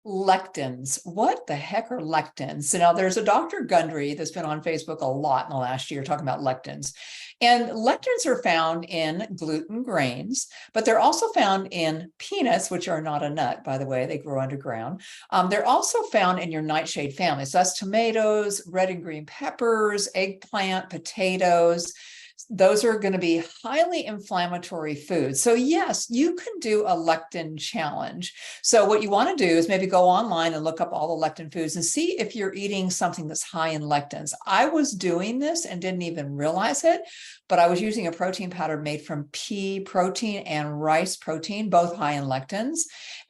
Lectins. What the heck are lectins? So now there's a Dr. Gundry that's been on Facebook a lot in the last year talking about lectins. And lectins are found in gluten grains, but they're also found in peanuts, which are not a nut, by the way, they grow underground. They're also found in your nightshade family. So that's tomatoes, red and green peppers, eggplant, potatoes. Those are going to be highly inflammatory foods. So yes, you can do a lectin challenge. So what you want to do is maybe go online and look up all the lectin foods and see if you're eating something that's high in lectins. I was doing this and didn't even realize it, but I was using a protein powder made from pea protein and rice protein, both high in lectins.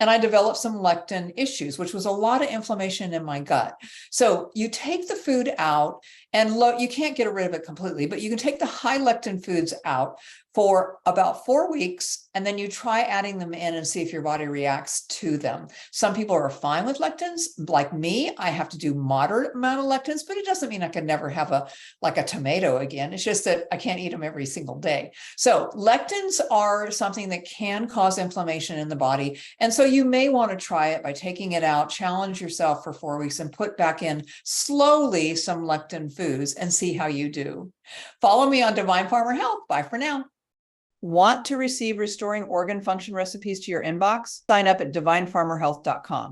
And I developed some lectin issues, which was a lot of inflammation in my gut. So you take the food out and you can't get rid of it completely, but you can take the high lectin foods out for about 4 weeks, and then you try adding them in and see if your body reacts to them. Some people are fine with lectins. Like me, I have to do moderate amount of lectins, but it doesn't mean I can never have a tomato again. It's just that I can't eat them every single day. So lectins are something that can cause inflammation in the body. And so you may want to try it by taking it out, challenge yourself for 4 weeks, and put back in slowly some lectin foods and see how you do. Follow me on Divine Farmer Health. Bye for now. Want to receive restoring organ function recipes to your inbox? Sign up at divinefarmerhealth.com.